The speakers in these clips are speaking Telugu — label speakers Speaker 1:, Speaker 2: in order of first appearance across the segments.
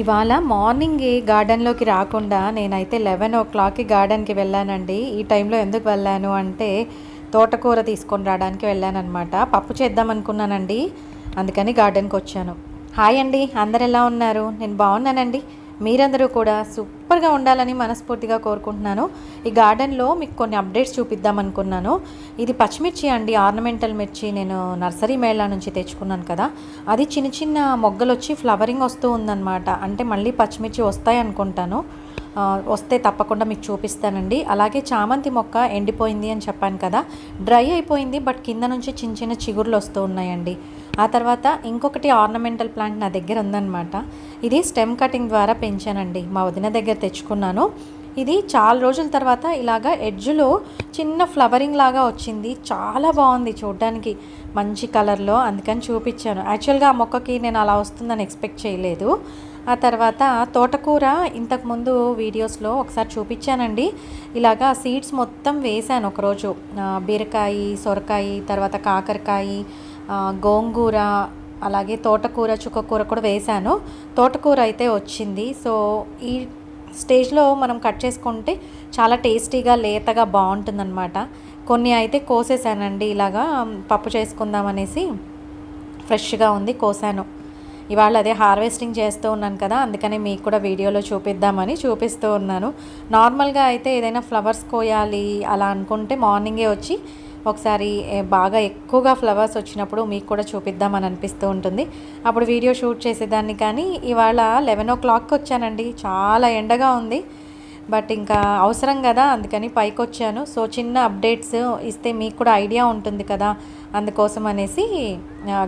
Speaker 1: ఇవాళ మార్నింగే గార్డెన్లోకి రాకుండా నేనైతే 11 గార్డెన్కి వెళ్ళానండి. ఈ టైంలో ఎందుకు వెళ్ళాను అంటే తోటకూర తీసుకొని రావడానికి వెళ్ళానన్నమాట. పప్పు చేద్దాం అనుకున్నానండి, అందుకని గార్డెన్కి వచ్చాను. హాయ్ అండి, అందరు ఎలా ఉన్నారు? నేను బాగున్నానండి. మీరందరూ కూడా సూపర్గా ఉండాలని మనస్ఫూర్తిగా కోరుకుంటున్నాను. ఈ గార్డెన్లో మీకు కొన్ని అప్డేట్స్ చూపిద్దాం అనుకున్నాను. ఇది పచ్చిమిర్చి అండి, ఆర్నమెంటల్ మిర్చి. నేను నర్సరీ మేళా నుంచి తెచ్చుకున్నాను కదా, అది చిన్న చిన్న మొగ్గలు వచ్చి ఫ్లవరింగ్ వస్తూ ఉందన్నమాట. అంటే మళ్ళీ పచ్చిమిర్చి వస్తాయి అనుకుంటాను. వస్తే తప్పకుండా మీకు చూపిస్తానండి. అలాగే చామంతి మొక్క ఎండిపోయింది అని చెప్పాను కదా, డ్రై అయిపోయింది, బట్ కింద నుంచి చిన్న చిన్న చిగుర్లు వస్తూ ఉన్నాయండి. ఆ తర్వాత ఇంకొకటి ఆర్నమెంటల్ ప్లాంట్ నా దగ్గర ఉందన్నమాట. ఇది స్టెమ్ కటింగ్ ద్వారా పెంచానండి, మా వదిన దగ్గర తెచ్చుకున్నాను. ఇది చాలా రోజుల తర్వాత ఇలాగా ఎడ్జ్లో చిన్న ఫ్లవరింగ్ లాగా వచ్చింది. చాలా బాగుంది చూడడానికి, మంచి కలర్లో, అందుకని చూపించాను. యాక్చువల్గా ఆ మొక్కకి నేను అలా వస్తుందని ఎక్స్పెక్ట్ చేయలేదు. ఆ తర్వాత తోటకూర ఇంతకుముందు వీడియోస్లో ఒకసారి చూపించానండి. ఇలాగా సీడ్స్ మొత్తం వేసాను ఒకరోజు. బీరకాయ, సొరకాయ, తర్వాత కాకరకాయ, గోంగూర, అలాగే తోటకూర, చుక్కకూర కూడా వేశాను. తోటకూర అయితే వచ్చింది. సో ఈ స్టేజ్లో మనం కట్ చేసుకుంటే చాలా టేస్టీగా లేతగా బాగుంటుందన్నమాట. కొన్ని అయితే కోసేసానండి, ఇలాగా పప్పు చేసుకుందామనేసి. ఫ్రెష్గా ఉంది, కోసాను. ఇవాళ అదే హార్వెస్టింగ్ చేస్తూ ఉన్నాను కదా, అందుకని మీకు కూడా వీడియోలో చూపిద్దామని చూపిస్తూ ఉన్నాను. నార్మల్గా అయితే ఏదైనా ఫ్లవర్స్ కోయాలి అలా అనుకుంటే మార్నింగే వచ్చి ఒకసారి బాగా ఎక్కువగా ఫ్లవర్స్ వచ్చినప్పుడు మీకు కూడా చూపిద్దామని అనిపిస్తూ ఉంటుంది, అప్పుడు వీడియో షూట్ చేసేదాన్ని. కానీ ఇవాళ 11 వచ్చానండి, చాలా ఎండగా ఉంది, బట్ ఇంకా అవసరం కదా, అందుకని పైకి వచ్చాను. సో చిన్న అప్డేట్స్ ఇస్తే మీకు కూడా ఐడియా ఉంటుంది కదా, అందుకోసం అనేసి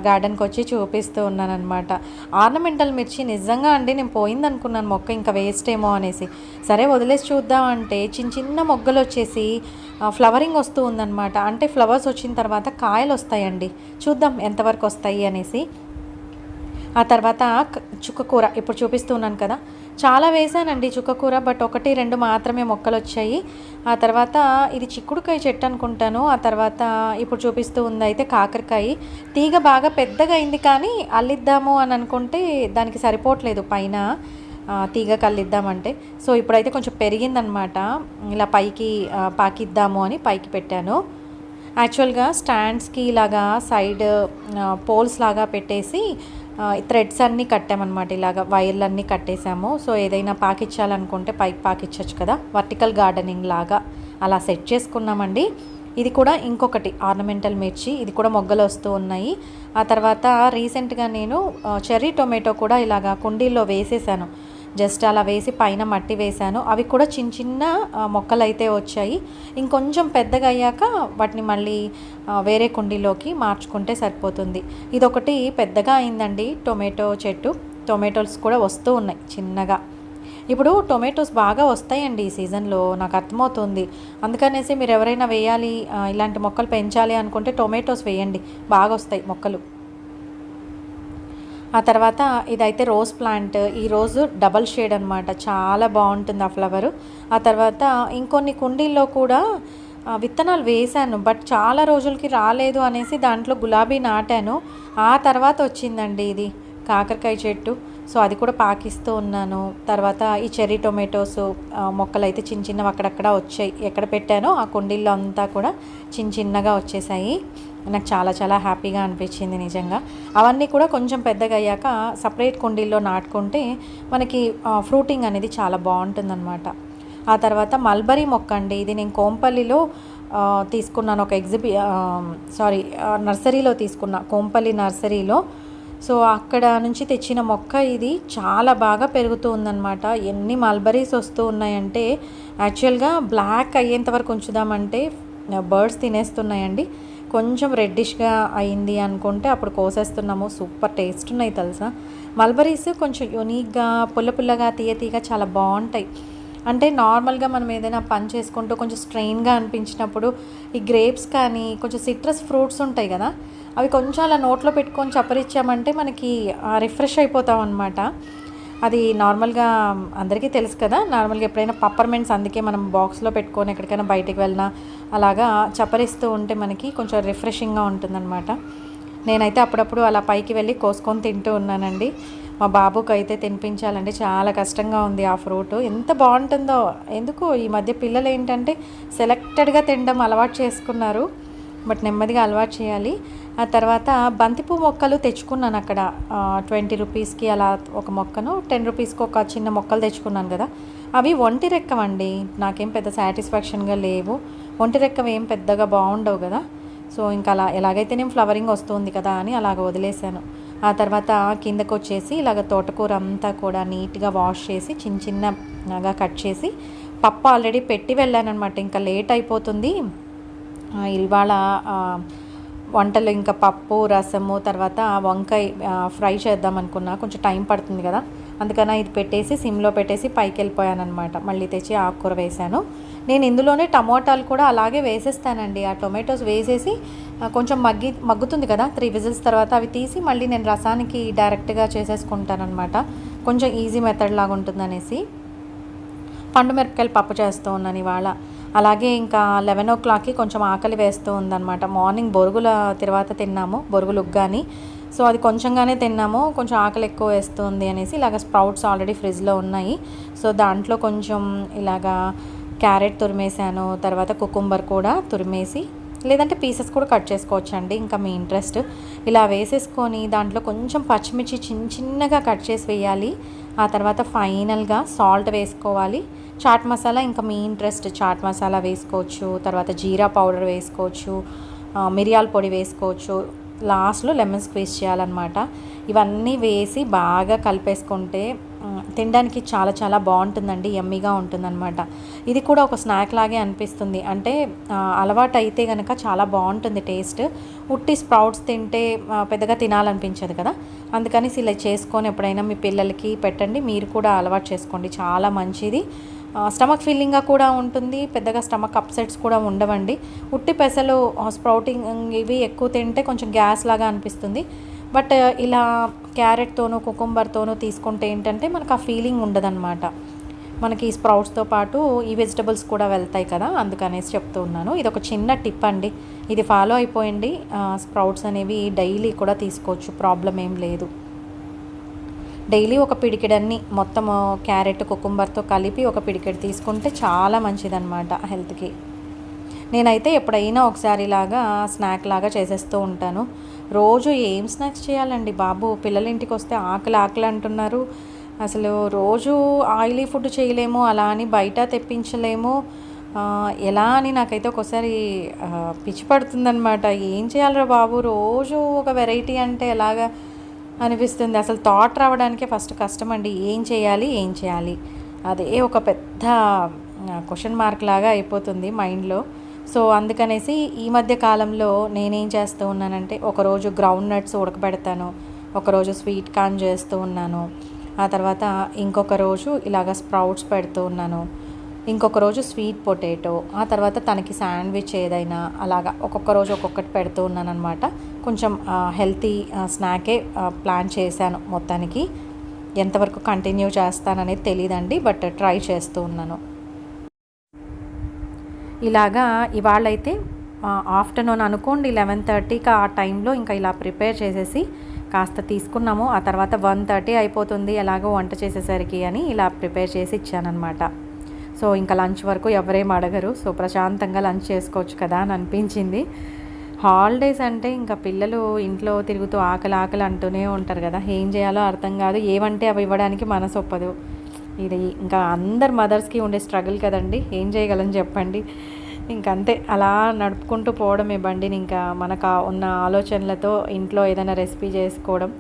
Speaker 1: గార్డెన్కి వచ్చి చూపిస్తూ ఉన్నాను అనమాట. ఆర్నమెంటల్ మిర్చి నిజంగా అండి, నేను పోయింది అనుకున్నాను మొక్క, ఇంకా వేస్ట్ ఏమో అనేసి. సరే వదిలేసి చూద్దామంటే చిన్న చిన్న మొగ్గలు వచ్చేసి ఫ్లవరింగ్ వస్తూ ఉందన్నమాట. అంటే ఫ్లవర్స్ వచ్చిన తర్వాత కాయలు వస్తాయండి, చూద్దాం ఎంతవరకు వస్తాయి అనేసి. ఆ తర్వాత చుక్కకూర ఇప్పుడు చూపిస్తున్నాను కదా, చాలా వేసానండి చుక్కకూర, బట్ 1-2 మాత్రమే మొక్కలు వచ్చాయి. ఆ తర్వాత ఇది చిక్కుడుకాయ చెట్టు అనుకుంటాను. ఆ తర్వాత ఇప్పుడు చూపిస్తూ ఉంది అయితే కాకరకాయ. తీగ బాగా పెద్దగా అయింది, కానీ అల్లిద్దాము అని అనుకుంటే దానికి సరిపోవట్లేదు పైన తీగ కల్లిద్దామంటే. సో ఇప్పుడైతే కొంచెం పెరిగిందనమాట, ఇలా పైకి పాకిద్దాము అని పైకి పెట్టాను. యాక్చువల్గా స్టాండ్స్కి ఇలాగా సైడ్ పోల్స్ లాగా పెట్టేసి థ్రెడ్స్ అన్నీ కట్టామన్నమాట, ఇలాగ వైర్లన్నీ కట్టేసాము. సో ఏదైనా పాకిచ్చాలనుకుంటే పైకి పాకిచ్చచ్చు కదా, వర్టికల్ గార్డెనింగ్ లాగా అలా సెట్ చేసుకున్నామండి. ఇది కూడా ఇంకొకటి ఆర్నమెంటల్ మిర్చి, ఇది కూడా మొగ్గలు వస్తూ ఉన్నాయి. ఆ తర్వాత రీసెంట్గా నేను చెర్రీ టొమాటో కూడా ఇలాగా కుండీల్లో వేసేసాను. జస్ట్ అలా వేసి పైన మట్టి వేశాను. అవి కూడా చిన్న చిన్న మొక్కలు అయితే వచ్చాయి. ఇంకొంచెం పెద్దగా అయ్యాక వాటిని మళ్ళీ వేరే కుండీలోకి మార్చుకుంటే సరిపోతుంది. ఇదొకటి పెద్దగా అయిందండి టొమాటో చెట్టు. టొమాటోస్ కూడా వస్తూ ఉన్నాయి చిన్నగా. ఇప్పుడు టొమాటోస్ బాగా వస్తాయండి ఈ సీజన్లో, నాకు అర్థమవుతుంది. అందుకనేసి మీరు ఎవరైనా వేయాలి, ఇలాంటి మొక్కలు పెంచాలి అనుకుంటే టొమాటోస్ వేయండి, బాగా వస్తాయి మొక్కలు. ఆ తర్వాత ఇదైతే రోజ్ ప్లాంట్. ఈ రోజు డబల్ షేడ్ అనమాట, చాలా బాగుంటుంది ఆ ఫ్లవరు. ఆ తర్వాత ఇంకొన్ని కుండీల్లో కూడా విత్తనాలు వేశాను, బట్ చాలా రోజులకి రాలేదు అనేసి దాంట్లో గులాబీ నాటాను. ఆ తర్వాత వచ్చిందండి ఇది కాకరకాయ చెట్టు. సో అది కూడా పాకిస్తూ ఉన్నాను. తర్వాత ఈ చెర్రీ టొమాటోస్ మొక్కలు అయితే చిన్న చిన్నవి అక్కడక్కడ వచ్చాయి, ఎక్కడ పెట్టానో ఆ కుండీల్లో అంతా కూడా చిన్న చిన్నగా వచ్చేసాయి. నాకు చాలా చాలా హ్యాపీగా అనిపించింది నిజంగా. అవన్నీ కూడా కొంచెం పెద్దగా అయ్యాక సపరేట్ కుండీల్లో నాటుకుంటే మనకి ఫ్రూటింగ్ అనేది చాలా బాగుంటుందన్నమాట. ఆ తర్వాత మల్బరీ మొక్క అండి, ఇది నేను కోంపల్లిలో తీసుకున్నాను, ఒక నర్సరీలో తీసుకున్నా, కోంపల్లి నర్సరీలో. సో అక్కడ నుంచి తెచ్చిన మొక్క ఇది, చాలా బాగా పెరుగుతూ ఉందన్నమాట. ఎన్ని మల్బరీస్ వస్తూ ఉన్నాయంటే, యాక్చువల్గా బ్లాక్ అయ్యేంత వరకు ఉంచుదామంటే బర్డ్స్ తినేస్తున్నాయండి. కొంచెం రెడ్డిష్గా అయింది అనుకుంటే అప్పుడు కోసేస్తున్నాము. సూపర్ టేస్ట్ ఉన్నాయి తెలుసా మల్బరీస్, కొంచెం యూనిక్గా పుల్లగా తీయగా చాలా బాగుంటాయి. అంటే నార్మల్గా మనం ఏదైనా పని చేసుకుంటూ కొంచెం స్ట్రెయిన్గా అనిపించినప్పుడు ఈ గ్రేప్స్ కానీ కొంచెం సిట్రస్ ఫ్రూట్స్ ఉంటాయి కదా, అవి కొంచెం అలా నోట్లో పెట్టుకొని చప్పరిచ్చామంటే మనకి రిఫ్రెష్ అయిపోతాం అనమాట. అది నార్మల్గా అందరికీ తెలుసు కదా, నార్మల్గా ఎప్పుడైనా పప్పర్మెంట్స్ అందుకే మనం బాక్స్లో పెట్టుకొని ఎక్కడికైనా బయటికి వెళ్ళినా అలాగా చప్పరిస్తూ ఉంటే మనకి కొంచెం రిఫ్రెషింగ్గా ఉంటుందన్నమాట. నేనైతే అప్పుడప్పుడు అలా పైకి వెళ్ళి కోసుకొని తింటూ ఉన్నానండి. మా బాబుకి అయితే తినిపించాలంటే చాలా కష్టంగా ఉంది ఆ ఫ్రూట్. ఎంత బాగుంటుందో. ఎందుకో ఈ మధ్య పిల్లలు ఏంటంటే సెలెక్టెడ్గా తినడం అలవాటు చేసుకున్నారు. బట్ నెమ్మదిగా అలవాటు చేయాలి. ఆ తర్వాత బంతిపూ మొక్కలు తెచ్చుకున్నాను అక్కడ 20 రూపీస్కి అలా ఒక మొక్కను, 10 రూపీస్కి ఒక చిన్న మొక్కలు తెచ్చుకున్నాను కదా. అవి ఒంటి రెక్కవండి. నాకేం పెద్ద సాటిస్ఫాక్షన్గా లేవు. ఒంటి రెక్కవి ఏం పెద్దగా బాగుండవు కదా. సో ఇంకా అలా ఎలాగైతేనేం ఫ్లవరింగ్ వస్తుంది కదా అని అలాగ వదిలేసాను. ఆ తర్వాత కిందకు వచ్చేసి ఇలాగ తోటకూర అంతా కూడా నీట్గా వాష్ చేసి చిన్న చిన్నగా కట్ చేసి పప్పు ఆల్రెడీ పెట్టి వెళ్ళానమాట. ఇంకా లేట్ అయిపోతుంది ఇవాళ వంటలు, ఇంకా పప్పు, రసము, తర్వాత వంకాయ ఫ్రై చేద్దాం అనుకున్నా. కొంచెం టైం పడుతుంది కదా, అందుకని ఇది పెట్టేసి సిమ్లో పెట్టేసి పైకి వెళ్ళిపోయాను అనమాట. మళ్ళీ తెచ్చి ఆకుకూర వేశాను. నేను ఇందులోనే టమోటాలు కూడా అలాగే వేసేస్తానండి. ఆ టొమాటోస్ వేసేసి కొంచెం మగ్గుతుంది కదా, 3 విజిల్స్ తర్వాత అవి తీసి మళ్ళీ నేను రసానికి డైరెక్ట్గా చేసేసుకుంటాను అనమాట. కొంచెం ఈజీ మెథడ్ లాగా ఉంటుందనేసి పండు మిరపకాయలు పప్పు చేస్తూ ఉన్నాను ఇవాళ. అలాగే ఇంకా 11 o'clockకి కొంచెం ఆకలి వేస్తూ ఉందన్నమాట. మార్నింగ్ బొరుగుల తర్వాత తిన్నాము, బొరుగులు ఉగ్గాని. సో అది కొంచెంగానే తిన్నాము, కొంచెం ఆకలి ఎక్కువ వేస్తుంది అనేసి ఇలాగ స్ప్రౌట్స్ ఆల్రెడీ ఫ్రిడ్జ్లో ఉన్నాయి. సో దాంట్లో కొంచెం ఇలాగా క్యారెట్ తురిమేసాను, తర్వాత కుకుంబర్ కూడా తురిమేసి, లేదంటే పీసెస్ కూడా కట్ చేసుకోవచ్చండి, ఇంకా మీ ఇంట్రెస్ట్. ఇలా వేసేసుకొని దాంట్లో కొంచెం పచ్చిమిర్చి చిన్నగా కట్ చేసి వేయాలి. ఆ తర్వాత ఫైనల్గా సాల్ట్ వేసుకోవాలి. చాట్ మసాలా ఇంకా మీ ఇంట్రెస్ట్, చాట్ మసాలా వేసుకోవచ్చు, తర్వాత జీరా పౌడర్ వేసుకోవచ్చు, మిరియాల పొడి వేసుకోవచ్చు. లాస్ట్లో లెమన్ స్క్వీజ్ చేయాలన్నమాట. ఇవన్నీ వేసి బాగా కలిపేసుకుంటే తినడానికి చాలా చాలా బాగుంటుందండి, యమ్మీగా ఉంటుందన్నమాట. ఇది కూడా ఒక స్నాక్ లాగే అనిపిస్తుంది. అంటే అలవాటు అయితే కనుక చాలా బాగుంటుంది టేస్ట్. ఉట్టి స్ప్రౌట్స్ తింటే పెద్దగా తినాలనిపించదు కదా, అందుకని ఇలా చేసుకొని ఎప్పుడైనా మీ పిల్లలకి పెట్టండి. మీరు కూడా అలవాటు చేసుకోండి, చాలా మంచిది. స్టమక్ ఫీలింగ్గా కూడా ఉంటుంది, పెద్దగా స్టమక్ అప్సెట్స్ కూడా ఉండవండి. ఉట్టి పెసలు స్ప్రౌటింగ్ ఇవి ఎక్కువ తింటే కొంచెం గ్యాస్ లాగా అనిపిస్తుంది. బట్ ఇలా క్యారెట్తోనూ కుకుంబర్తోనూ తీసుకుంటే ఏంటంటే మనకు ఆ ఫీలింగ్ ఉండదన్నమాట. మనకి ఈ స్ప్రౌట్స్తో పాటు ఈ వెజిటబుల్స్ కూడా వెళ్తాయి కదా, అందుకనేసి చెప్తూ ఉన్నాను. ఇది ఒక చిన్న టిప్ అండి, ఇది ఫాలో అయిపోయింది. స్ప్రౌట్స్ అనేవి డైలీ కూడా తీసుకోవచ్చు, ప్రాబ్లం ఏం లేదు. డైలీ ఒక పిడికెడన్ని మొత్తం క్యారెట్ కుకుంబర్తో కలిపి ఒక పిడికెడు తీసుకుంటే చాలా మంచిదన్నమాట హెల్త్కి. నేనైతే ఎప్పుడైనా ఒకసారి ఇలాగా స్నాక్ లాగా చేసేస్తూ ఉంటాను. రోజు ఏం స్నాక్స్ చేయాలండి బాబు, పిల్లల ఇంటికి వస్తే ఆకలి ఆకలి అంటున్నారు. అసలు రోజు ఆయిలీ ఫుడ్ చేయలేము, అలా అని బయట తెప్పించలేము. ఎలా అని నాకైతే ఒకసారి పిచ్చి పడుతుందన్నమాట. ఏం చేయాలరా బాబు, రోజు ఒక వెరైటీ అంటే ఎలాగా అనిపిస్తుంది. అసలు థాట్ రావడానికే ఫస్ట్ కష్టం అండి. ఏం చేయాలి అదే ఒక పెద్ద క్వశ్చన్ మార్క్ లాగా అయిపోతుంది మైండ్లో. సో అందుకనేసి ఈ మధ్య కాలంలో నేనేం చేస్తూ ఉన్నానంటే, ఒకరోజు గ్రౌండ్ నట్స్ ఉడకబెడతాను, ఒకరోజు స్వీట్ కార్న్ చేస్తూ ఉన్నాను, ఆ తర్వాత ఇంకొక రోజు ఇలాగ స్ప్రౌట్స్ పెడుతూ ఉన్నాను, ఇంకొక రోజు స్వీట్ పొటాటో, ఆ తర్వాత తనకి శాండ్విచ్ ఏదైనా అలాగా ఒక్కొక్క రోజు ఒక్కొక్కటి పెడుతూ ఉన్నాను అనమాట. కొంచెం హెల్తీ స్నాకే ప్లాన్ చేశాను. మొత్తానికి ఎంతవరకు కంటిన్యూ చేస్తాననేది తెలియదండి, బట్ ట్రై చేస్తూ ఉన్నాను. ఇలాగా ఇవాళైతే ఆఫ్టర్నూన్ అనుకోండి 11:30కి ఆ టైంలో ఇంకా ఇలా ప్రిపేర్ చేసేసి కాస్త తీసుకున్నాము. ఆ తర్వాత 1:30 అయిపోతుంది ఎలాగో వంట చేసేసరికి అని ఇలా ప్రిపేర్ చేసి ఇచ్చానమాట. సో ఇంకా లంచ్ వరకు ఎవరేం అడగరు, సో ప్రశాంతంగా లంచ్ చేసుకోవచ్చు కదా అని అనిపించింది. హాలిడేస్ అంటే ఇంకా పిల్లలు ఇంట్లో తిరుగుతూ ఆకలి ఆకలి అంటూనే ఉంటారు కదా, ఏం చేయాలో అర్థం కాదు, ఏమంటే అవి ఇవ్వడానికి మనసు ఒప్పదు. ఇది ఇంకా అందరు మదర్స్కి ఉండే స్ట్రగుల్ కదండి, ఏం చేయగలని చెప్పండి. ఇంకంతే అలా నడుపుకుంటూ పోవడమే బండిని. ఇంకా మనకు ఉన్న ఆలోచనలతో ఇంట్లో ఏదైనా రెసిపీ చేసుకోవడం,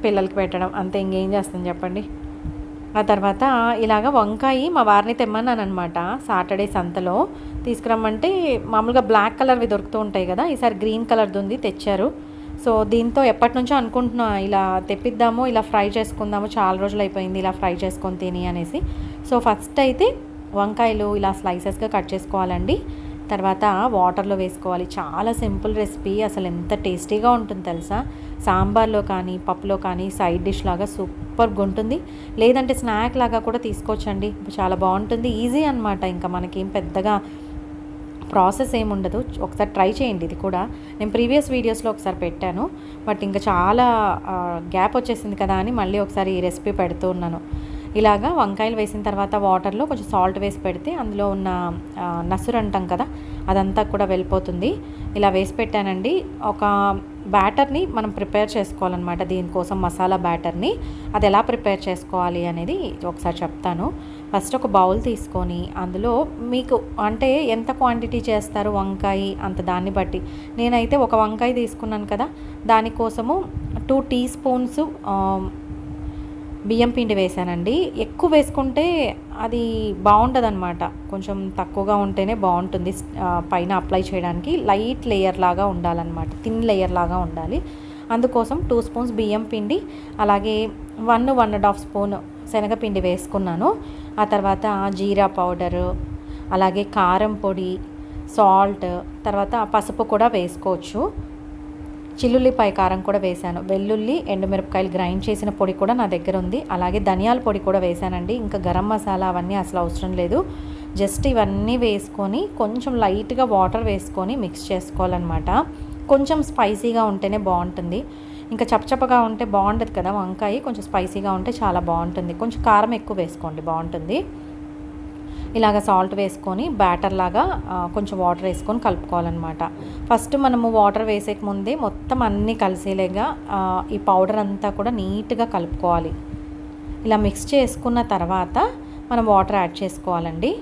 Speaker 1: పిల్లలకి పెట్టడం, అంతే. ఇంకేం చేస్తాం చెప్పండి. ఆ తర్వాత ఇలాగ వంకాయ మా వారిని తెమ్మన్నాను అనమాట. సాటర్డే సంతలో తీసుకురమ్మంటే మామూలుగా బ్లాక్ కలర్వి దొరుకుతూ ఉంటాయి కదా, ఈసారి గ్రీన్ కలర్ది ఉంది తెచ్చారు. సో దీంతో ఎప్పటి నుంచో అనుకుంటున్నా ఇలా తెప్పిద్దాము, ఇలా ఫ్రై చేసుకుందాము, చాలా రోజులు అయిపోయింది ఇలా ఫ్రై చేసుకొని తిని అనేసి. సో ఫస్ట్ అయితే వంకాయలు ఇలా స్లైసెస్గా కట్ చేసుకోవాలండి. తర్వాత వాటర్లో వేసుకోవాలి. చాలా సింపుల్ రెసిపీ, అసలు ఎంత టేస్టీగా ఉంటుంది తెలుసా. సాంబార్లో కానీ పప్పులో కానీ సైడ్ డిష్ లాగా సూపర్గా ఉంటుంది. లేదంటే స్నాక్ లాగా కూడా తీసుకోవచ్చండి, చాలా బాగుంటుంది. ఈజీ అనమాట, ఇంకా మనకేం పెద్దగా ప్రాసెస్ ఏముండదు, ఒకసారి ట్రై చేయండి. ఇది కూడా నేను ప్రీవియస్ వీడియోస్లో ఒకసారి పెట్టాను, బట్ ఇంకా చాలా గ్యాప్ వచ్చేసింది కదా అని మళ్ళీ ఒకసారి ఈ రెసిపీ పెడుతూ ఉన్నాను. ఇలాగా వంకాయలు వేసిన తర్వాత వాటర్లో కొంచెం సాల్ట్ వేసి పెడితే అందులో ఉన్న నసురు అంటాం కదా, అదంతా కూడా వెళ్ళిపోతుంది. ఇలా వేసి పెట్టానండి. ఒక బ్యాటర్ని మనం ప్రిపేర్ చేసుకోవాలన్నమాట, దీనికోసం మసాలా బ్యాటర్ని. అది ఎలా ప్రిపేర్ చేసుకోవాలి అనేది ఒకసారి చెప్తాను. ఫస్ట్ ఒక బౌల్ తీసుకొని అందులో మీకు అంటే ఎంత క్వాంటిటీ చేస్తారు వంకాయ అంత దాన్ని బట్టి, నేనైతే ఒక వంకాయ తీసుకున్నాను కదా, దానికోసము 2 టీ స్పూన్స్ బియ్యం పిండి వేసానండి. ఎక్కువ వేసుకుంటే అది బాగుండదన్నమాట, కొంచెం తక్కువగా ఉంటేనే బాగుంటుంది. పైన అప్లై చేయడానికి లైట్ లేయర్ లాగా ఉండాలన్నమాట, థిన్ లేయర్ లాగా ఉండాలి. అందుకోసం 2 స్పూన్స్ బియ్యం పిండి, అలాగే 1.5 స్పూన్ శనగపిండి వేసుకున్నాను. ఆ తర్వాత జీరా పౌడరు, అలాగే కారం పొడి, సాల్ట్, తర్వాత పసుపు కూడా వేసుకోవచ్చు. చిల్లుల్లిపాయ కారం కూడా వేశాను. వెల్లుల్లి, ఎండుమిరపకాయలు గ్రైండ్ చేసిన పొడి కూడా నా దగ్గర ఉంది. అలాగే ధనియాల పొడి కూడా వేశానండి. ఇంకా గరం మసాలా అవన్నీ అసలు అవసరం లేదు. జస్ట్ ఇవన్నీ వేసుకొని కొంచెం లైట్గా వాటర్ వేసుకొని మిక్స్ చేసుకోవాలన్నమాట. కొంచెం స్పైసీగా ఉంటేనే బాగుంటుంది, ఇంకా చప్పచప్పగా ఉంటే బాగుండదు కదా వంకాయ. కొంచెం స్పైసీగా ఉంటే చాలా బాగుంటుంది. కొంచెం కారం ఎక్కువ వేసుకోండి, బాగుంటుంది. ఇలాగ సాల్ట్ వేసుకొని బ్యాటర్ లాగా కొంచెం వాటర్ వేసుకొని కలుపుకోవాలన్నమాట. ఫస్ట్ మనము వాటర్ వేసేక ముందే మొత్తం అన్నీ కలిసేలాగా ఈ పౌడర్ అంతా కూడా నీట్గా కలుపుకోవాలి. ఇలా మిక్స్ చేసుకున్న తర్వాత మనం వాటర్ యాడ్ చేసుకోవాలండి.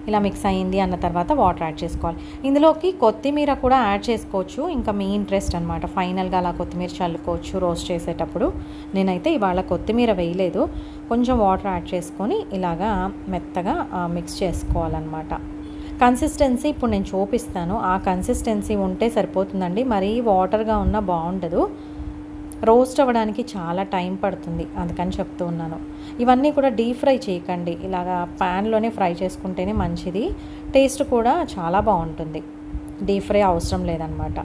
Speaker 1: ఇలా మిక్స్ అయ్యింది అన్న తర్వాత వాటర్ యాడ్ చేసుకోవాలి. ఇందులోకి కొత్తిమీర కూడా యాడ్ చేసుకోవచ్చు, ఇంకా మీ ఇంట్రెస్ట్ అనమాట. ఫైనల్గా అలా కొత్తిమీర చల్లుకోవచ్చు రోస్ట్ చేసేటప్పుడు. నేనైతే ఇవాళ కొత్తిమీర వేయలేదు. కొంచెం వాటర్ యాడ్ చేసుకొని ఇలాగా మెత్తగా మిక్స్ చేసుకోవాలన్నమాట. కన్సిస్టెన్సీ ఇప్పుడు నేను చూపిస్తాను, ఆ కన్సిస్టెన్సీ ఉంటే సరిపోతుందండి. మరీ వాటర్గా ఉన్నా బాగుండదు, రోస్ట్ అవ్వడానికి చాలా టైం పడుతుంది, అందుకని చెప్తూ ఉన్నాను. ఇవన్నీ కూడా డీప్ ఫ్రై చేయకండి, ఇలాగా ప్యాన్లోనే ఫ్రై చేసుకుంటేనే మంచిది. టేస్ట్ కూడా చాలా బాగుంటుంది, డీప్ ఫ్రై అవసరం లేదనమాట.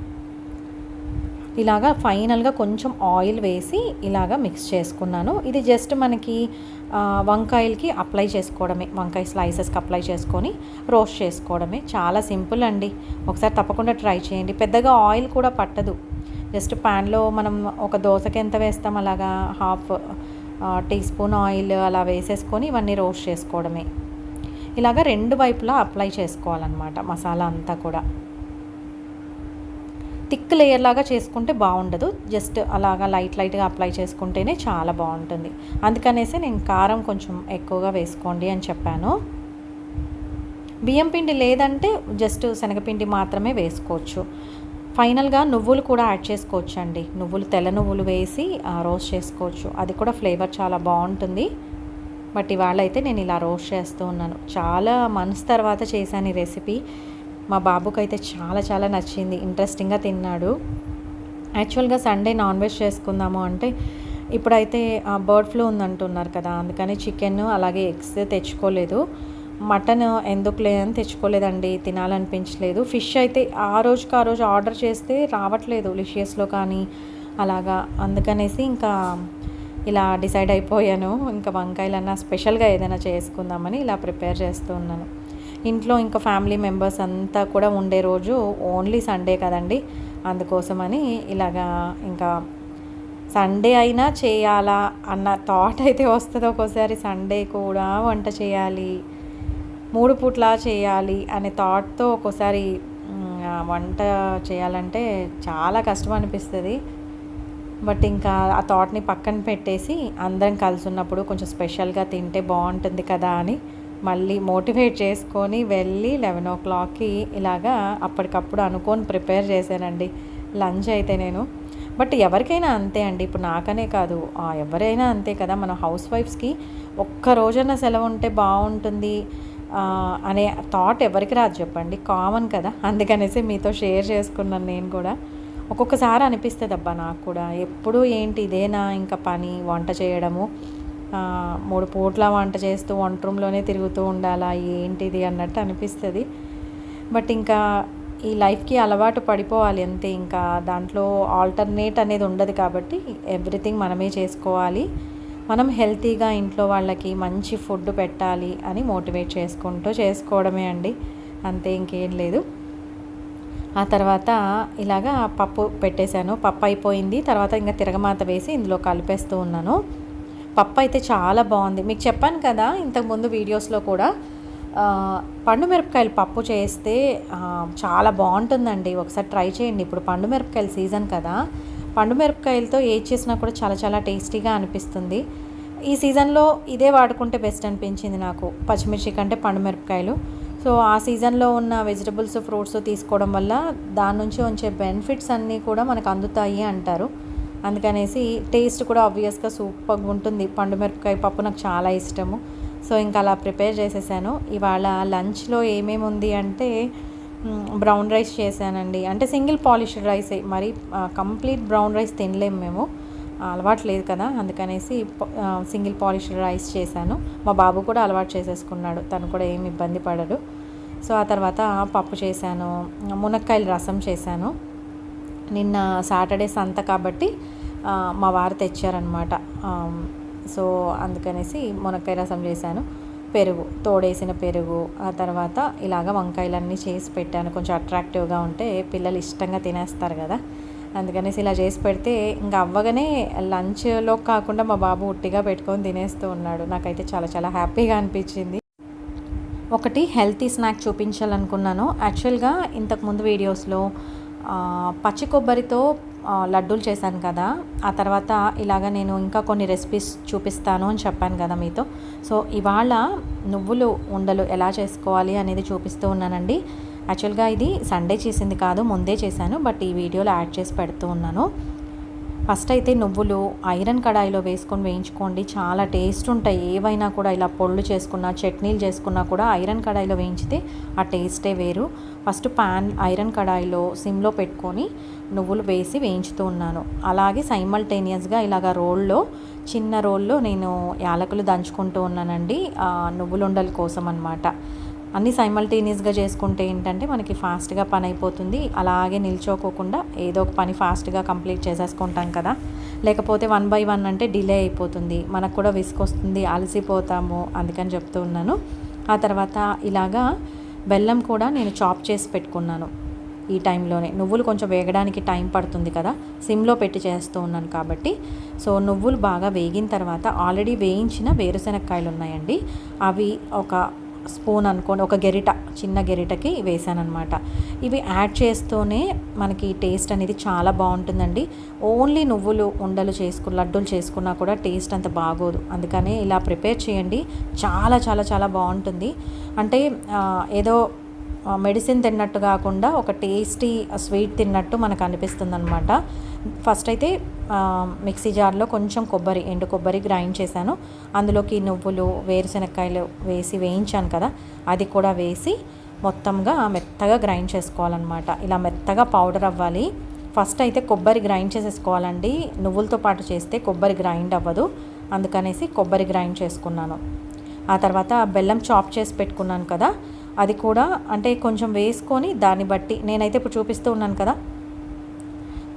Speaker 1: ఇలాగా ఫైనల్గా కొంచెం ఆయిల్ వేసి ఇలాగా మిక్స్ చేసుకున్నాను. ఇది జస్ట్ మనకి వంకాయలకి అప్లై చేసుకోవడమే, వంకాయ స్లైసెస్కి అప్లై చేసుకొని రోస్ట్ చేసుకోవడమే. చాలా సింపుల్ అండి, ఒకసారి తప్పకుండా ట్రై చేయండి. పెద్దగా ఆయిల్ కూడా పట్టదు. జస్ట్ ప్యాన్లో మనం ఒక దోసకి ఎంత వేస్తాం అలాగా 1/2 టీ స్పూన్ ఆయిల్ అలా వేసేసుకొని ఇవన్నీ రోస్ట్ చేసుకోవడమే. ఇలాగ 2 వైపులా అప్లై చేసుకోవాలన్నమాట మసాలా అంతా కూడా. థిక్ లేయర్ లాగా చేసుకుంటే బాగుండదు, జస్ట్ అలాగా లైట్గా అప్లై చేసుకుంటేనే చాలా బాగుంటుంది. అందుకనేసి నేను కారం కొంచెం ఎక్కువగా వేసుకోండి అని చెప్పాను. బియ్యం పిండి లేదంటే జస్ట్ శనగపిండి మాత్రమే వేసుకోవచ్చు. ఫైనల్గా నువ్వులు కూడా యాడ్ చేసుకోవచ్చు అండి. నువ్వులు, తెల్ల నువ్వులు వేసి రోస్ట్ చేసుకోవచ్చు, అది కూడా ఫ్లేవర్ చాలా బాగుంటుంది. బట్ ఇవాళ అయితే నేను ఇలా రోస్ట్ చేస్తూ ఉన్నాను. చాలా మంత్స్ తర్వాత చేశాను ఈ రెసిపీ. మా బాబుకి అయితే చాలా చాలా నచ్చింది, ఇంట్రెస్టింగ్గా తిన్నాడు. యాక్చువల్గా సండే నాన్ వెజ్ చేసుకుందాము అంటే ఇప్పుడైతే బర్డ్ ఫ్లూ ఉందంటున్నారు కదా, అందుకని చికెన్ అలాగే ఎగ్స్ తెచ్చుకోలేదు. మటన్ ఎందుకులే అని తెచ్చుకోలేదండి, తినాలనిపించలేదు. ఫిష్ అయితే ఆ రోజుకి ఆ రోజు ఆర్డర్ చేస్తే రావట్లేదు లిషియస్లో కానీ అలాగా, అందుకనేసి ఇంకా ఇలా డిసైడ్ అయిపోయాను. ఇంకా వంకాయలన్నా స్పెషల్గా ఏదైనా చేసుకుందామని ఇలా ప్రిపేర్ చేస్తూ ఉన్నాను. ఇంట్లో ఇంకా ఫ్యామిలీ మెంబర్స్ అంతా కూడా ఉండే రోజు ఓన్లీ సండే కదండి, అందుకోసమని ఇలాగా ఇంకా సండే అయినా చేయాలా అన్న థాట్ అయితే వస్తుంది ఒక్కోసారి. సండే కూడా వంట చేయాలి, 3 పూట్లా చేయాలి అనే థాట్తో ఒక్కోసారి వంట చేయాలంటే చాలా కష్టం అనిపిస్తుంది. బట్ ఇంకా ఆ థాట్ని పక్కన పెట్టేసి అందరం కలిసి ఉన్నప్పుడు కొంచెం స్పెషల్గా తింటే బాగుంటుంది కదా అని మళ్ళీ మోటివేట్ చేసుకొని వెళ్ళి 11 o'clockకి ఇలాగా అప్పటికప్పుడు అనుకొని ప్రిపేర్ చేశానండి లంచ్ అయితే నేను. బట్ ఎవరికైనా అంతే అండి, ఇప్పుడు నాకనే కాదు ఎవరైనా అంతే కదా. మన హౌస్ వైఫ్స్కి ఒక్క రోజైనా సెలవు ఉంటే బాగుంటుంది అనే థాట్ ఎవరికి రాదు చెప్పండి, కామన్ కదా. అందుకనేసి మీతో షేర్ చేసుకున్నాను నేను కూడా. ఒక్కొక్కసారి అనిపిస్తుంది అబ్బా నాకు కూడా, ఎప్పుడు ఏంటి ఇదేనా ఇంకా పని, వంట చేయడము, 3 పూట్ల వంట చేస్తూ వంట రూమ్లోనే తిరుగుతూ ఉండాలా ఏంటిది అన్నట్టు అనిపిస్తుంది. బట్ ఇంకా ఈ లైఫ్కి అలవాటు పడిపోవాలి అంతే, ఇంకా దాంట్లో ఆల్టర్నేట్ అనేది ఉండదు కాబట్టి ఎవ్రీథింగ్ మనమే చేసుకోవాలి. మనం హెల్తీగా ఇంట్లో వాళ్ళకి మంచి ఫుడ్ పెట్టాలి అని మోటివేట్ చేసుకుంటూ చేసుకోవడమే అండి, అంతే, ఇంకేం లేదు. ఆ తర్వాత ఇలాగా పప్పు పెట్టేశాను. పప్పు అయిపోయింది. తర్వాత ఇంకా తిరగమాత వేసి ఇందులో కలిపేస్తూ ఉన్నాను. పప్పు అయితే చాలా బాగుంది. మీకు చెప్పాను కదా ఇంతకుముందు వీడియోస్లో కూడా, పండు మిరపకాయలు పప్పు చేస్తే చాలా బాగుంటుందండి. ఒకసారి ట్రై చేయండి. ఇప్పుడు పండు మిరపకాయల సీజన్ కదా, పండు మిరపకాయలతో ఏది చేసినా కూడా చాలా చాలా టేస్టీగా అనిపిస్తుంది. ఈ సీజన్లో ఇదే వాడుకుంటే బెస్ట్ అనిపించింది నాకు, పచ్చిమిర్చి కంటే పండు మిరపకాయలు. సో ఆ సీజన్లో ఉన్న వెజిటబుల్స్, ఫ్రూట్స్ తీసుకోవడం వల్ల దాని నుంచి వచ్చే బెనిఫిట్స్ అన్నీ కూడా మనకు అందుతాయి అంటారు. అందుకనేసి టేస్ట్ కూడా ఆబ్వియస్గా సూపర్గా ఉంటుంది. పండు మిరపకాయ పప్పు నాకు చాలా ఇష్టము. సో ఇంకా అలా ప్రిపేర్ చేసేసాను. ఇవాళ లంచ్లో ఏమేమి ఉంది అంటే బ్రౌన్ రైస్ చేశానండి. అంటే సింగిల్ పాలిష్డ్ రైసే, మరి కంప్లీట్ బ్రౌన్ రైస్ తినలేము మేము, అలవాటు లేదు కదా, అందుకనేసి సింగిల్ పాలిష్డ్ రైస్ చేశాను. మా బాబు కూడా అలవాటు చేసేసుకున్నాడు, తను కూడా ఏమి ఇబ్బంది పడడు. సో ఆ తర్వాత పప్పు చేశాను, మునక్కాయల రసం చేశాను. నిన్న సాటర్డే సంత కాబట్టి మా వారు తెచ్చారనమాట. సో అందుకనేసి మునక్కాయ రసం చేశాను. పెరుగు, తోడేసిన పెరుగు, ఆ తర్వాత ఇలాగ వంకాయలన్నీ చేసి పెట్టాను. కొంచెం అట్రాక్టివ్గా ఉంటే పిల్లలు ఇష్టంగా తినేస్తారు కదా, అందుకనేసి ఇలా చేసి పెడితే ఇంకా అవ్వగానే లంచ్లో కాకుండా మా బాబు ఉట్టిగా పెట్టుకొని తినేస్తూ ఉన్నాడు. నాకైతే చాలా చాలా హ్యాపీగా అనిపించింది. ఒకటి హెల్తీ స్నాక్ చూపించాలనుకున్నాను. యాక్చువల్గా ఇంతకుముందు వీడియోస్లో పచ్చి కొబ్బరితో లడ్డూలు చేశాను కదా, ఆ తర్వాత ఇలాగ నేను ఇంకా కొన్ని రెసిపీస్ చూపిస్తాను అని చెప్పాను కదా మీతో. సో ఇవాళ నువ్వులు ఉండలు ఎలా చేసుకోవాలి అనేది చూపిస్తూ ఉన్నానండి. యాక్చువల్గా ఇది సండే చేసింది కాదు, ముందే చేశాను, బట్ ఈ వీడియోలో యాడ్ చేసి పెడుతూ ఉన్నాను. ఫస్ట్ అయితే నువ్వులు ఐరన్ కడాయిలో వేసుకొని వేయించుకోండి, చాలా టేస్ట్ ఉంటాయి. ఏవైనా కూడా ఇలా పొళ్ళు చేసుకున్నా, చట్నీలు చేసుకున్నా కూడా ఐరన్ కడాయిలో వేయించితే ఆ టేస్టే వేరు. ఫస్ట్ ఐరన్ కడాయిలో సిమ్లో పెట్టుకొని నువ్వులు వేసి వేయించుతూ ఉన్నాను. అలాగే సైమల్టేనియస్గా ఇలాగ చిన్న రోల్లో నేను యాలకులు దంచుకుంటూ ఉన్నానండి, నువ్వులుండల కోసం అన్నమాట. అన్నీ సైమల్టేనియస్గా చేసుకుంటే ఏంటంటే మనకి ఫాస్ట్గా పని అయిపోతుంది. అలాగే నిల్చోకోకుండా ఏదో ఒక పని ఫాస్ట్గా కంప్లీట్ చేసేసుకుంటాం కదా, లేకపోతే 1 by 1 అంటే డిలే అయిపోతుంది, మనకు కూడా విసుకొస్తుంది, అలసిపోతాము, అందుకని చెప్తూ ఉన్నాను. ఆ తర్వాత ఇలాగా బెల్లం కూడా నేను చాప్ చేసి పెట్టుకున్నాను. ఈ టైంలోనే నువ్వులు కొంచెం వేగడానికి టైం పడుతుంది కదా, సిమ్లో పెట్టి చేస్తూ ఉన్నాను కాబట్టి. సో నువ్వులు బాగా వేగిన తర్వాత ఆల్రెడీ వేయించిన వేరుశెనక్కాయలు ఉన్నాయండి, అవి ఒక స్పూన్ అనుకోండి, ఒక గెరిట, చిన్న గెరిటకి వేసానమాట. ఇవి యాడ్ చేస్తూనే మనకి టేస్ట్ అనేది చాలా బాగుంటుందండి. ఓన్లీ నువ్వులు ఉండలు లడ్డూలు చేసుకున్నా కూడా టేస్ట్ అంత బాగోదు, అందుకనే ఇలా ప్రిపేర్ చేయండి, చాలా చాలా చాలా బాగుంటుంది. అంటే ఏదో మెడిసిన్ తిన్నట్టు కాకుండా ఒక టేస్టీ స్వీట్ తిన్నట్టు మనకు అనిపిస్తుంది అనమాట. ఫస్ట్ అయితే మిక్సీ జార్లో కొంచెం ఎండు కొబ్బరి గ్రైండ్ చేశాను. అందులోకి నువ్వులు, వేరుశెనక్కాయలు వేసి వేయించాను కదా, అది కూడా వేసి మొత్తంగా మెత్తగా గ్రైండ్ చేసుకోవాలన్నమాట. ఇలా మెత్తగా పౌడర్ అవ్వాలి. ఫస్ట్ అయితే కొబ్బరి గ్రైండ్ చేసేసుకోవాలండి, నువ్వులతో పాటు చేస్తే కొబ్బరి గ్రైండ్ అవ్వదు, అందుకనేసి కొబ్బరి గ్రైండ్ చేసుకున్నాను. ఆ తర్వాత బెల్లం చాప్ చేసి పెట్టుకున్నాను కదా, అది కూడా అంటే కొంచెం వేసుకొని దాన్ని బట్టి నేనైతే ఇప్పుడు చూపిస్తూ ఉన్నాను కదా,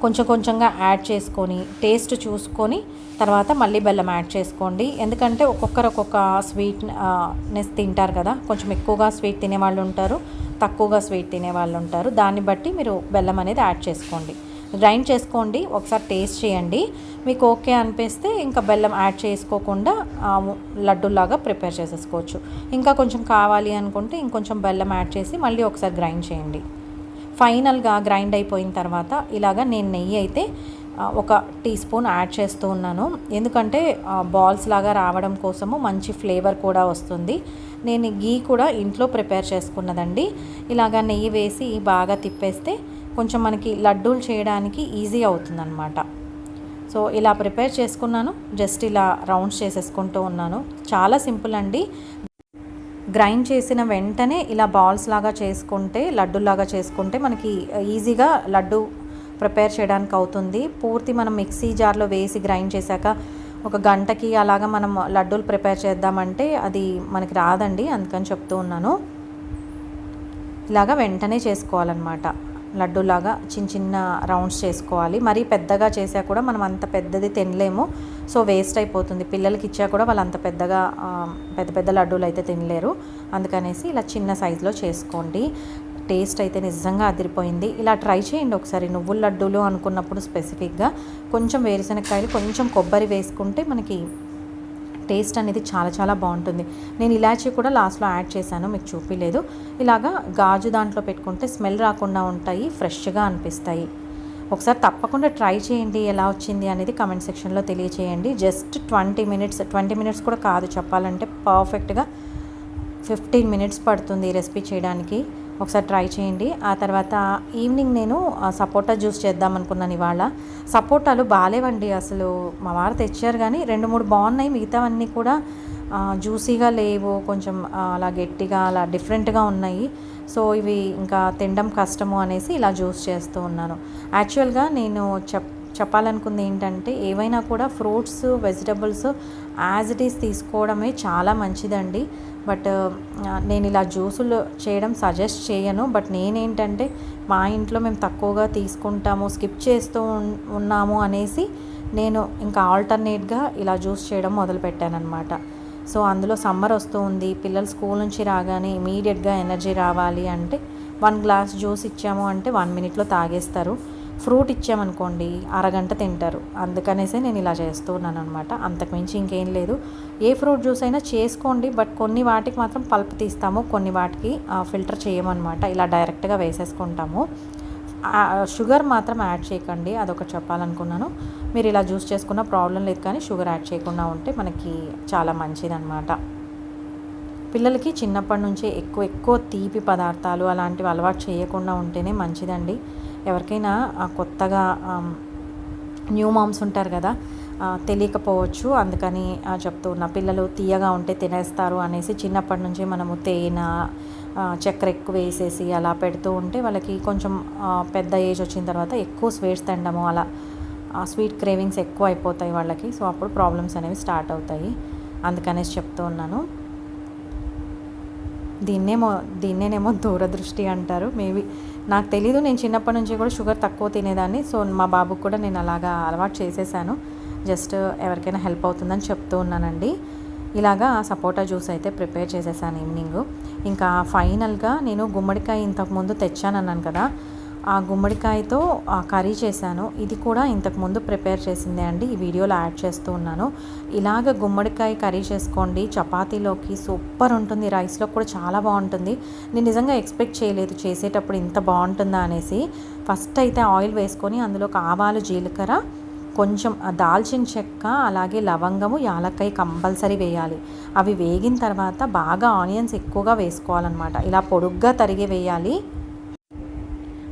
Speaker 1: కొంచెం కొంచెంగా యాడ్ చేసుకొని టేస్ట్ చూసుకొని తర్వాత మళ్ళీ బెల్లం యాడ్ చేసుకోండి. ఎందుకంటే ఒక్కొక్కరు ఒక్కొక్క స్వీట్నెస్ తింటారు కదా, కొంచెం ఎక్కువగా స్వీట్ తినేవాళ్ళు ఉంటారు, తక్కువగా స్వీట్ తినేవాళ్ళు ఉంటారు, దాన్ని బట్టి మీరు బెల్లం అనేది యాడ్ చేసుకోండి. గ్రైండ్ చేసుకోండి, ఒకసారి టేస్ట్ చేయండి, మీకు ఓకే అనిపిస్తే ఇంకా బెల్లం యాడ్ చేసుకోకుండా లడ్డూలాగా ప్రిపేర్ చేసేసుకోవచ్చు. ఇంకా కొంచెం కావాలి అనుకుంటే ఇంకొంచెం బెల్లం యాడ్ చేసి మళ్ళీ ఒకసారి గ్రైండ్ చేయండి. ఫైనల్గా గ్రైండ్ అయిపోయిన తర్వాత ఇలాగా నేను నెయ్యి అయితే 1 టీ స్పూన్ యాడ్ చేస్తూ ఉన్నాను, ఎందుకంటే బాల్స్ లాగా రావడం కోసము, మంచి ఫ్లేవర్ కూడా వస్తుంది. నేను గీ కూడా ఇంట్లో ప్రిపేర్ చేసుకున్నదండి. ఇలాగా నెయ్యి వేసి బాగా తిప్పేస్తే కొంచెం మనకి లడ్డూలు చేయడానికి ఈజీ అవుతుందన్నమాట. సో ఇలా ప్రిపేర్ చేసుకున్నాను, జస్ట్ ఇలా రౌండ్స్ చేసేసుకుంటూ ఉన్నాను. చాలా సింపుల్ అండి. గ్రైండ్ చేసిన వెంటనే ఇలా బాల్స్ లాగా చేసుకుంటే, లడ్డూలాగా చేసుకుంటే మనకి ఈజీగా లడ్డు ప్రిపేర్ చేయడానికి అవుతుంది. పూర్తి మనం మిక్సీ జార్లో వేసి గ్రైండ్ చేశాక 1 గంటకి అలాగా మనం లడ్డూలు ప్రిపేర్ చేద్దామంటే అది మనకి రాదండి, అందుకని చెప్తూ ఉన్నాను. ఇలాగా వెంటనే చేసుకోవాలన్నమాట. లడ్డూలాగా చిన్న చిన్న రౌండ్స్ చేసుకోవాలి. మరీ పెద్దగా చేసా కూడా మనం అంత పెద్దది తినలేము, సో వేస్ట్ అయిపోతుంది. పిల్లలకి ఇచ్చా కూడా వాళ్ళు అంత పెద్దగా పెద్ద పెద్ద లడ్డూలు అయితే తినలేరు. అందుకనేసి ఇలా చిన్న సైజులో చేసుకోండి. టేస్ట్ అయితే నిజంగా అదిరిపోయింది. ఇలా ట్రై చేయండి ఒకసారి. నువ్వుల లడ్డూలు అనుకున్నప్పుడు స్పెసిఫిక్గా కొంచెం వేరుశనగకాయలు, కొంచెం కొబ్బరి వేసుకుంటే మనకి టేస్ట్ అనేది చాలా చాలా బాగుంటుంది. నేను ఇలాచీ కూడా లాస్ట్లో యాడ్ చేశాను, మీకు చూపించలేదు. ఇలాగా గాజు దాంట్లో పెట్టుకుంటే స్మెల్ రాకుండా ఉంటాయి, ఫ్రెష్గా అనిపిస్తాయి. ఒకసారి తప్పకుండా ట్రై చేయండి. ఎలా వచ్చింది అనేది కమెంట్ సెక్షన్లో తెలియచేయండి. జస్ట్ 20 మినిట్స్ కూడా కాదు చెప్పాలంటే, పర్ఫెక్ట్గా 15 మినిట్స్ పడుతుంది ఈ రెసిపీ చేయడానికి. ఒకసారి ట్రై చేయండి. ఆ తర్వాత ఈవినింగ్ నేను సపోటా జ్యూస్ చేద్దాం అనుకున్నాను. ఇవాళ సపోటాలు బాగాలేవండి అసలు. మా వారు తెచ్చారు కానీ 2-3 బాగున్నాయి, మిగతావన్నీ కూడా జ్యూసీగా లేవు, కొంచెం అలా గట్టిగా అలా డిఫరెంట్గా ఉన్నాయి. సో ఇవి ఇంకా తినడం కష్టము అనేసి ఇలా జ్యూస్ చేస్తూ ఉన్నాను. యాక్చువల్గా నేను చెప్పాలనుకుంది ఏంటంటే, ఏవైనా కూడా fruits, vegetables as it is తీసుకోవడమే చాలా మంచిదండి. బట్ నేను ఇలా జ్యూసులు చేయడం సజెస్ట్ చేయను. బట్ నేనేంటంటే, మా ఇంట్లో మేము తక్కువగా తీసుకుంటాము, స్కిప్ చేస్తూ ఉన్నాము అనేసి నేను ఇంకా ఆల్టర్నేట్గా ఇలా జ్యూస్ చేయడం మొదలుపెట్టానమాట. సో అందులో సమ్మర్ వస్తూ ఉంది, పిల్లలు స్కూల్ నుంచి రాగానే ఇమీడియట్గా ఎనర్జీ రావాలి అంటే 1 గ్లాస్ జ్యూస్ ఇచ్చాము అంటే 1 మినిట్లో తాగేస్తారు. ఫ్రూట్ ఇచ్చామనుకోండి అరగంట తింటారు. అందుకనేసే నేను ఇలా చేస్తూ ఉన్నాను అనమాట. అంతకుమించి ఇంకేం లేదు. ఏ ఫ్రూట్ జ్యూస్ అయినా చేసుకోండి, బట్ కొన్ని వాటికి మాత్రం పల్ప్ తీస్తాము, కొన్ని వాటికి ఫిల్టర్ చేయమన్నమాట. ఇలా డైరెక్ట్గా వేసేసుకుంటాము. షుగర్ మాత్రం యాడ్ చేయకండి, అదొకటి చెప్పాలనుకున్నాను. మీరు ఇలా జ్యూస్ చేసుకున్న ప్రాబ్లం లేదు, కానీ షుగర్ యాడ్ చేయకుండా ఉంటే మనకి చాలా మంచిదన్నమాట. పిల్లలకి చిన్నప్పటి నుంచే ఎక్కువ తీపి పదార్థాలు అలాంటివి అలవాటు చేయకుండా ఉంటేనే మంచిదండి. ఎవరికైనా కొత్తగా న్యూ మామ్స్ ఉంటారు కదా, తెలియకపోవచ్చు, అందుకని చెప్తూ ఉన్న. పిల్లలు తీయగా ఉంటే తినేస్తారు అనేసి చిన్నప్పటి నుంచి మనము తేనె, చక్కెర ఎక్కువ వేసేసి అలా పెడుతూ ఉంటే వాళ్ళకి కొంచెం పెద్ద ఏజ్ వచ్చిన తర్వాత ఎక్కువ స్వీట్స్ తినడము, అలా స్వీట్ క్రేవింగ్స్ ఎక్కువ అయిపోతాయి వాళ్ళకి. సో అప్పుడు ప్రాబ్లమ్స్ అనేవి స్టార్ట్ అవుతాయి. అందుకనేసి చెప్తూ ఉన్నాను. దీన్నేనేమో దూరదృష్టి అంటారు మేబీ, నాకు తెలీదు. నేను చిన్నప్పటి నుంచి కూడా షుగర్ తక్కువ తినేదాన్ని. సో మా బాబుకు కూడా నేను అలాగా అలవాటు చేసేసాను. జస్ట్ ఎవరికైనా హెల్ప్ అవుతుందని చెప్తూ ఉన్నానండి. ఇలాగా సపోటా జ్యూస్ అయితే ప్రిపేర్ చేసేసాను ఈవినింగ్. ఇంకా ఫైనల్గా నేను గుమ్మడికాయ ఇంతకుముందు తెచ్చానన్నాను కదా, ఆ గుమ్మడికాయతో కర్రీ చేశాను. ఇది కూడా ఇంతకుముందు ప్రిపేర్ చేసిందే అండి, ఈ వీడియోలో యాడ్ చేస్తూ ఉన్నాను. ఇలాగ గుమ్మడికాయ కర్రీ చేసుకోండి, చపాతీలోకి సూపర్ ఉంటుంది, రైస్లో కూడా చాలా బాగుంటుంది. నేను నిజంగా ఎక్స్పెక్ట్ చేయలేదు చేసేటప్పుడు ఇంత బాగుంటుందా అనేసి. ఫస్ట్ అయితే ఆయిల్ వేసుకొని అందులోకి ఆవాలు, జీలకర్ర, కొంచెం దాల్చిన చెక్క, అలాగే లవంగము, యాలక్కాయ కంపల్సరీ వేయాలి. అవి వేగిన తర్వాత బాగా ఆనియన్స్ ఎక్కువగా వేసుకోవాలన్నమాట. ఇలా పొడుగ్గా తరిగి వేయాలి.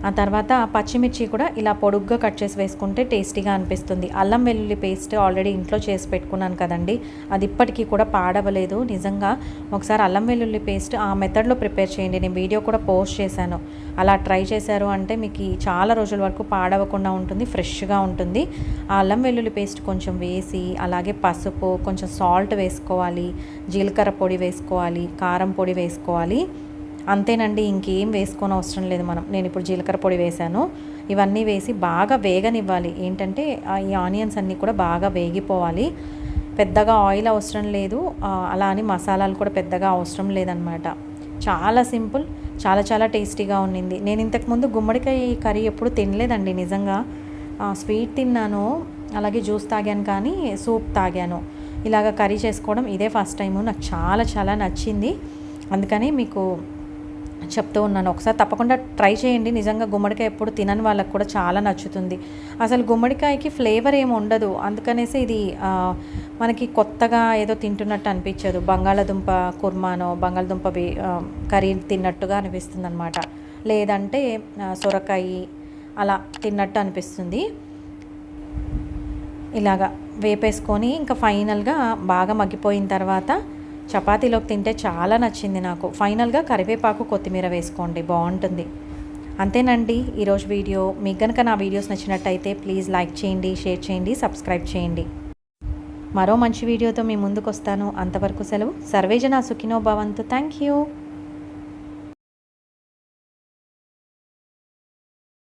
Speaker 1: ఆ తర్వాత పచ్చిమిర్చి కూడా ఇలా పొడుగ్గా కట్ చేసి వేసుకుంటే టేస్టీగా అనిపిస్తుంది. అల్లం వెల్లుల్లి పేస్ట్ ఆల్రెడీ ఇంట్లో చేసి పెట్టుకున్నాను కదండి, అది ఇప్పటికీ కూడా పాడవలేదు. నిజంగా ఒకసారి అల్లం వెల్లుల్లి పేస్ట్ ఆ మెథడ్లో ప్రిపేర్ చేయండి, నేను వీడియో కూడా పోస్ట్ చేశాను. అలా ట్రై చేశారు అంటే మీకు చాలా రోజుల వరకు పాడవకుండా ఉంటుంది, ఫ్రెష్గా ఉంటుంది. ఆ అల్లం వెల్లుల్లి పేస్ట్ కొంచెం వేసి, అలాగే పసుపు, కొంచెం సాల్ట్ వేసుకోవాలి, జీలకర్ర పొడి వేసుకోవాలి, కారం పొడి వేసుకోవాలి. అంతేనండి, ఇంకేం వేసుకొని అవసరం లేదు మనం. నేను ఇప్పుడు జీలకర్ర పొడి వేశాను. ఇవన్నీ వేసి బాగా వేగనివ్వాలి. ఏంటంటే ఈ ఆనియన్స్ అన్నీ కూడా బాగా వేగిపోవాలి. పెద్దగా ఆయిల్ అవసరం లేదు, అలా అని మసాలాలు కూడా పెద్దగా అవసరం లేదనమాట. చాలా సింపుల్, చాలా చాలా టేస్టీగా ఉన్నింది. నేను ఇంతకుముందు గుమ్మడికాయ కర్రీ ఎప్పుడు తినలేదండి నిజంగా. స్వీట్ తిన్నాను, అలాగే జ్యూస్ తాగాను, కానీ సూప్ తాగాను. ఇలాగ కర్రీ చేసుకోవడం ఇదే ఫస్ట్ టైము. నాకు చాలా చాలా నచ్చింది, అందుకని మీకు చెప్తూ ఉన్నాను. ఒకసారి తప్పకుండా ట్రై చేయండి. నిజంగా గుమ్మడికాయ ఎప్పుడు తినని వాళ్ళకి కూడా చాలా నచ్చుతుంది. అసలు గుమ్మడికాయకి ఫ్లేవర్ ఏమి ఉండదు, అందుకనేసి ఇది మనకి కొత్తగా ఏదో తింటున్నట్టు అనిపించదు. బంగాళదుంప కుర్మానో, బంగాళదుంప కర్రీ తిన్నట్టుగా అనిపిస్తుంది అనమాట. లేదంటే సొరకాయ అలా తిన్నట్టు అనిపిస్తుంది. ఇలాగా వేపేసుకొని ఇంకా ఫైనల్గా బాగా మగ్గిపోయిన తర్వాత చపాతీలోకి తింటే చాలా నచ్చింది నాకు. ఫైనల్గా కరివేపాకు, కొత్తిమీర వేసుకోండి, బాగుంటుంది. అంతేనండి ఈరోజు వీడియో. మీకు కనుక నా వీడియోస్ నచ్చినట్టయితే ప్లీజ్ లైక్ చేయండి, షేర్ చేయండి, సబ్స్క్రైబ్ చేయండి. మరో మంచి వీడియోతో మీ ముందుకు వస్తాను. అంతవరకు సెలవు. సర్వేజన సుఖినో భవంతు. Thank you.